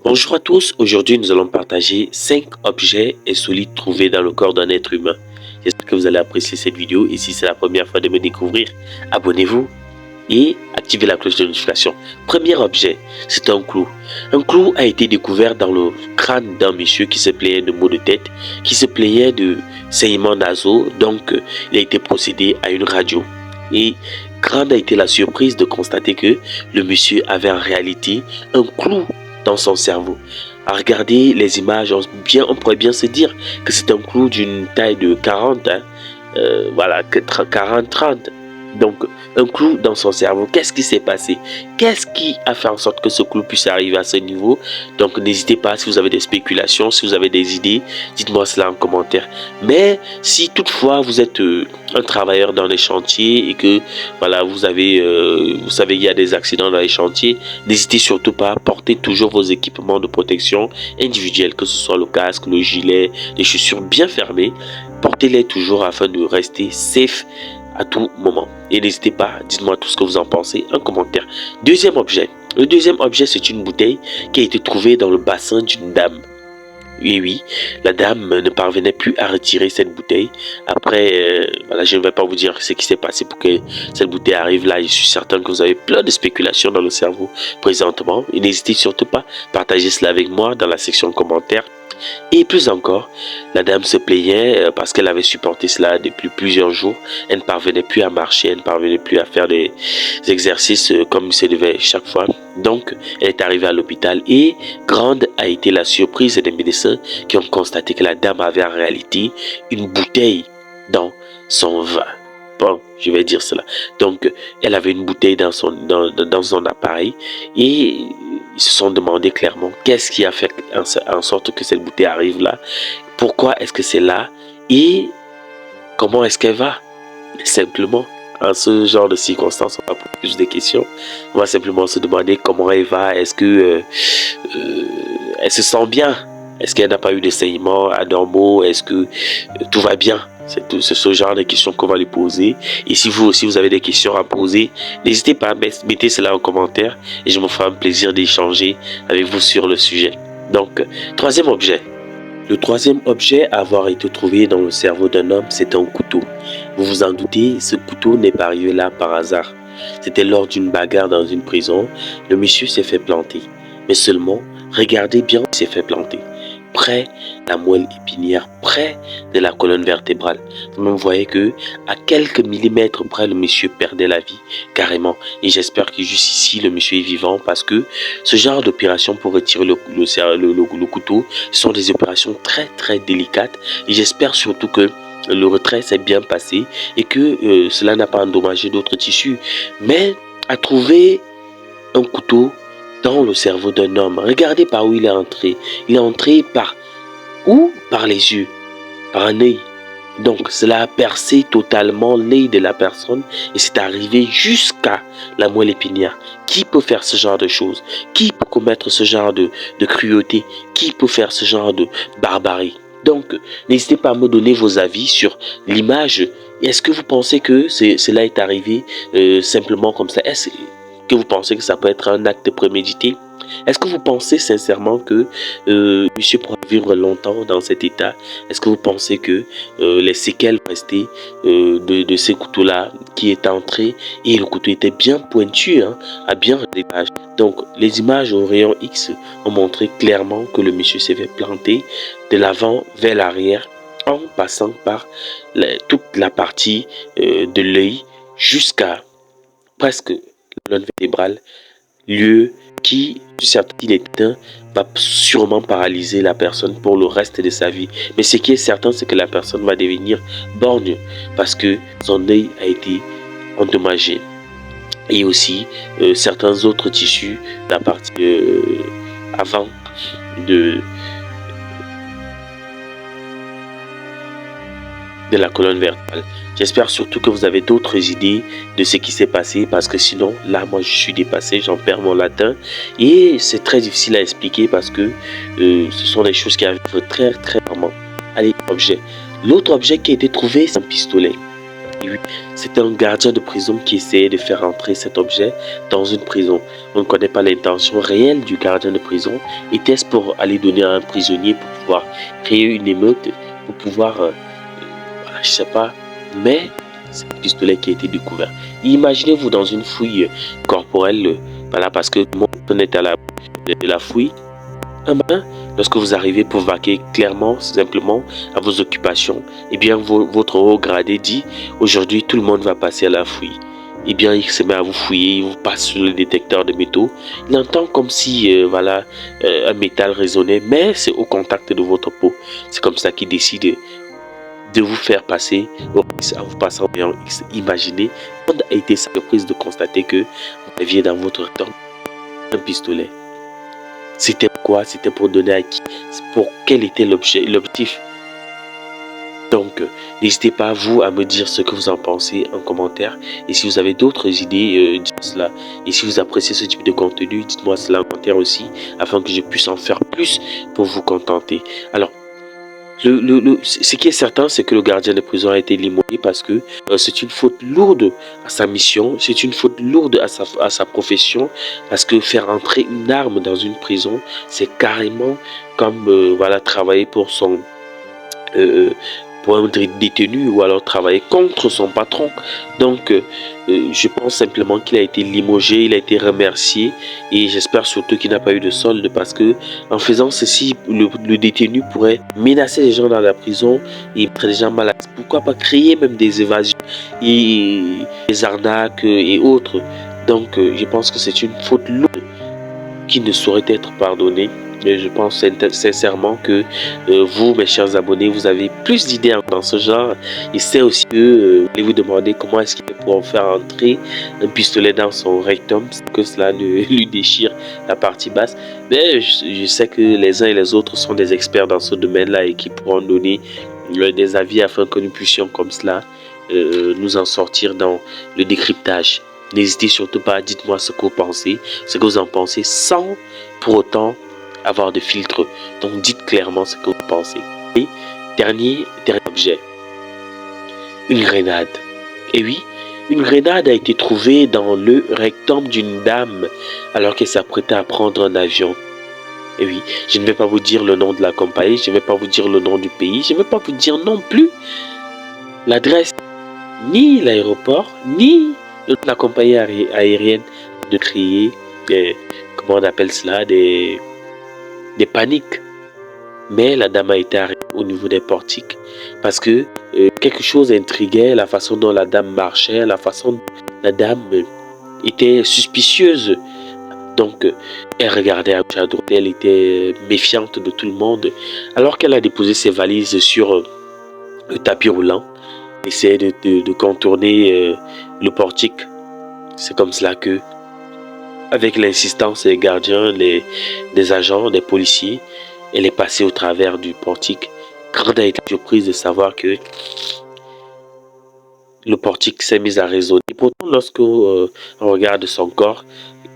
Bonjour à tous, aujourd'hui nous allons partager 5 objets insolites trouvés dans le corps d'un être humain. J'espère que vous allez apprécier cette vidéo et si c'est la première fois de me découvrir, abonnez-vous et activez la cloche de notification. Premier objet, c'est un clou. Un clou a été découvert dans le crâne d'un monsieur qui se plaignait de maux de tête, qui se plaignait de saignements nasaux, donc il a été procédé à une radio. Et grande a été la surprise de constater que le monsieur avait en réalité un clou dans son cerveau. À regarder les images, on pourrait bien se dire que c'est un clou d'une taille de 40, voilà, 40-30. Donc, un clou dans son cerveau. Qu'est-ce qui s'est passé? Qu'est-ce qui a fait en sorte que ce clou puisse arriver à ce niveau? Donc, n'hésitez pas, si vous avez des spéculations, si vous avez des idées, dites-moi cela en commentaire. Mais si toutefois vous êtes un travailleur dans les chantiers et que voilà, vous savez il y a des accidents dans les chantiers, n'hésitez surtout pas à porter toujours vos équipements de protection individuels, que ce soit le casque, le gilet, les chaussures bien fermées. Portez-les toujours afin de rester safe à tout moment. Et n'hésitez pas, dites-moi tout ce que vous en pensez en commentaire. Deuxième objet. Le deuxième objet, c'est une bouteille qui a été trouvée dans le bassin d'une dame. Oui, la dame ne parvenait plus à retirer cette bouteille. Après, voilà, je ne vais pas vous dire ce qui s'est passé pour que cette bouteille arrive là. Je suis certain que vous avez plein de spéculations dans le cerveau présentement. Et n'hésitez surtout pas à partager cela avec moi dans la section commentaires. Et plus encore, la dame se plaignait parce qu'elle avait supporté cela depuis plusieurs jours. Elle ne parvenait plus à marcher, elle ne parvenait plus à faire des exercices comme il se devait chaque fois. Donc, elle est arrivée à l'hôpital et grande a été la surprise des médecins qui ont constaté que la dame avait en réalité une bouteille dans son vin. Bon, je vais dire cela. Donc, elle avait une bouteille dans son appareil et ils se sont demandé clairement qu'est-ce qui a fait en sorte que cette bouteille arrive là, pourquoi est-ce que c'est là et comment est-ce qu'elle va. Simplement, en ce genre de circonstances, on va poser plus de questions. On va simplement se demander comment elle va, est-ce que elle se sent bien, est-ce qu'elle n'a pas eu de saignements anormaux, est-ce que tout va bien. C'est ce genre de questions qu'on va lui poser. Et si vous aussi vous avez des questions à poser, n'hésitez pas à mettre cela en commentaire et je me ferai un plaisir d'échanger avec vous sur le sujet. Donc, troisième objet. Le troisième objet à avoir été trouvé dans le cerveau d'un homme, c'est un couteau. Vous vous en doutez, ce couteau n'est pas arrivé là par hasard. C'était lors d'une bagarre dans une prison. Le monsieur s'est fait planter. Mais seulement, regardez bien où il s'est fait planter. Près de la moelle épinière, près de la colonne vertébrale. Vous voyez que à quelques millimètres près, le monsieur perdait la vie carrément. Et j'espère que juste ici, le monsieur est vivant parce que ce genre d'opération pour retirer le couteau sont des opérations très délicates. Et j'espère surtout que le retrait s'est bien passé et que cela n'a pas endommagé d'autres tissus. Mais à trouver un couteau dans le cerveau d'un homme, regardez par où il est entré. Il est entré par où? Par les yeux, par un œil. Donc cela a percé totalement l'œil de la personne et c'est arrivé jusqu'à la moelle épinière. Qui peut faire ce genre de choses? Qui peut commettre ce genre de cruauté? Qui peut faire ce genre de barbarie? Donc n'hésitez pas à me donner vos avis sur l'image. Est-ce que vous pensez que cela est arrivé simplement comme ça? Est-ce que vous pensez que ça peut être un acte prémédité? Est-ce que vous pensez sincèrement que monsieur pourra vivre longtemps dans cet état? Est-ce que vous pensez que les séquelles restées de ces couteaux-là qui est entré et le couteau était bien pointu, hein, à bien l'image. Donc les images au rayon X ont montré clairement que le monsieur s'est fait planter de l'avant vers l'arrière en passant par toute la partie de l'œil jusqu'à presque la colonne vertébrale, lieu qui, s'il est éteint, va sûrement paralyser la personne pour le reste de sa vie. Mais ce qui est certain, c'est que la personne va devenir borgne parce que son œil a été endommagé. Et aussi certains autres tissus, la partie avant de la colonne vertébrale. J'espère surtout que vous avez d'autres idées de ce qui s'est passé parce que sinon, là, moi, je suis dépassé, j'en perds mon latin et c'est très difficile à expliquer parce que ce sont des choses qui arrivent très rarement. Allez, objet. L'autre objet qui a été trouvé, c'est un pistolet. Et oui, c'est un gardien de prison qui essayait de faire entrer cet objet dans une prison. On ne connaît pas l'intention réelle du gardien de prison. Était-ce pour aller donner à un prisonnier pour pouvoir créer une émeute, pour pouvoir, voilà, je sais pas, mais c'est un pistolet qui a été découvert. Imaginez-vous dans une fouille corporelle, voilà, parce que tout le monde est à la de la fouille. Lorsque vous arrivez pour vaquer clairement, simplement à vos occupations, eh bien votre haut gradé dit aujourd'hui tout le monde va passer à la fouille. Eh bien il se met à vous fouiller, il vous passe sur le détecteur de métaux. Il entend comme si voilà un métal résonnait, mais c'est au contact de votre peau. C'est comme ça qu'il décide de vous faire passer en vous passant au rayon X. Imaginez, on a été surprise de constater que vous aviez dans votre temps un pistolet. C'était quoi? C'était pour donner à qui? Pour quel était l'objectif? Donc, n'hésitez pas vous à me dire ce que vous en pensez en commentaire. Et si vous avez d'autres idées, dites cela. Et si vous appréciez ce type de contenu, dites-moi cela en commentaire aussi, afin que je puisse en faire plus pour vous contenter. Alors, ce qui est certain, c'est que le gardien de prison a été limogé parce que c'est une faute lourde à sa mission, c'est une faute lourde à sa profession, parce que faire entrer une arme dans une prison, c'est carrément comme voilà, travailler pour son pour un détenu ou alors travailler contre son patron. Donc je pense simplement qu'il a été limogé, il a été remercié et j'espère surtout qu'il n'a pas eu de solde, parce que en faisant ceci, le détenu pourrait menacer les gens dans la prison et mettre les gens mal à l'aise. Pourquoi pas créer même des évasions et des arnaques et autres. Donc je pense que c'est une faute lourde qui ne saurait être pardonnée. Et je pense sincèrement que vous, mes chers abonnés, vous avez plus d'idées dans ce genre. Et c'est aussi que vous allez vous demander comment est-ce qu'il peut pouvoir faire entrer un pistolet dans son rectum, sans que cela ne lui déchire la partie basse. Mais je sais que les uns et les autres sont des experts dans ce domaine-là et qui pourront donner des avis afin que nous puissions comme cela nous en sortir dans le décryptage. N'hésitez surtout pas, dites-moi ce que vous pensez, ce que vous en pensez, sans pour autant avoir de filtre. Donc dites clairement ce que vous pensez. Et dernier objet, une grenade. Et oui, une grenade a été trouvée dans le rectum d'une dame alors qu'elle s'apprêtait à prendre un avion. Et oui, je ne vais pas vous dire le nom de la compagnie, je ne vais pas vous dire le nom du pays, je ne vais pas vous dire non plus l'adresse, ni l'aéroport, ni la compagnie aérienne, de créer des, comment on appelle cela, des paniques. Mais la dame a été arrêtée au niveau des portiques parce que quelque chose intriguait, la façon dont la dame marchait, la façon dont la dame était suspicieuse. Donc elle regardait à droite, elle était méfiante de tout le monde. Alors qu'elle a déposé ses valises sur le tapis roulant, elle essayait de contourner le portique. C'est comme cela que, avec l'insistance des gardiens, des agents, des policiers, elle est passée au travers du portique. Quand elle a été surprise de savoir que le portique s'est mis à résonner. Et pourtant, lorsqu'on regarde son corps,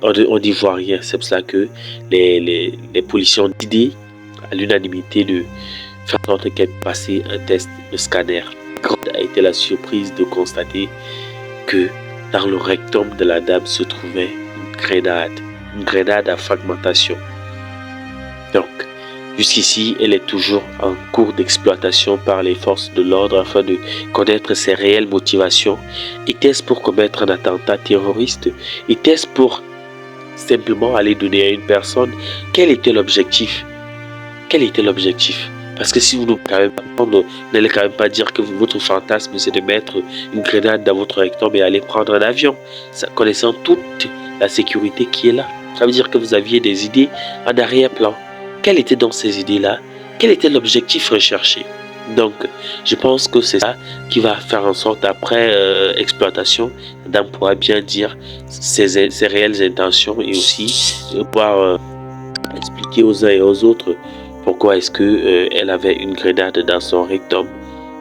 on n'y voit rien. C'est pour ça que les policiers ont décidé à l'unanimité de faire en sorte qu'elle passe un test de scanner. Quand a été la surprise de constater que dans le rectum de la dame se trouvait une grenade à fragmentation. Donc, jusqu'ici, elle est toujours en cours d'exploitation par les forces de l'ordre afin de connaître ses réelles motivations. Était-ce pour commettre un attentat terroriste? Était-ce pour simplement aller donner à une personne? Quel était l'objectif? Quel était l'objectif? Parce que si vous n'allez quand même pas dire que votre fantasme c'est de mettre une grenade dans votre rectum et aller prendre un avion, connaissant toute la sécurité qui est là. Ça veut dire que vous aviez des idées en arrière-plan. Quelles étaient donc ces idées-là? Quel était l'objectif recherché? Donc, je pense que c'est ça qui va faire en sorte, après exploitation, Madame pourra bien dire ses réelles intentions et aussi pouvoir expliquer aux uns et aux autres pourquoi est-ce que elle avait une grenade dans son rectum.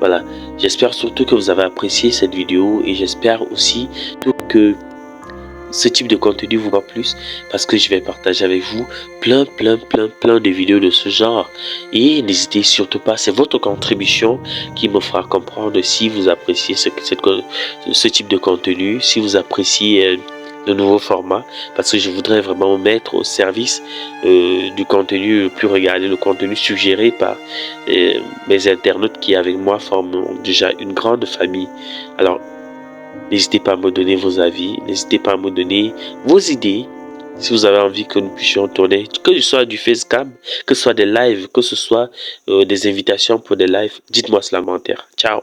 Voilà, j'espère surtout que vous avez apprécié cette vidéo et j'espère aussi que ce type de contenu vous va plus, parce que je vais partager avec vous plein de vidéos de ce genre. Et n'hésitez surtout pas, c'est votre contribution qui me fera comprendre si vous appréciez ce type de contenu, si vous appréciez le nouveau format, parce que je voudrais vraiment mettre au service du contenu le plus regardé, le contenu suggéré par mes internautes qui avec moi forment déjà une grande famille. Alors n'hésitez pas à me donner vos avis, n'hésitez pas à me donner vos idées. Si vous avez envie que nous puissions tourner, que ce soit du facecam, que ce soit des lives, que ce soit des invitations pour des lives, dites-moi cela en commentaire. Ciao!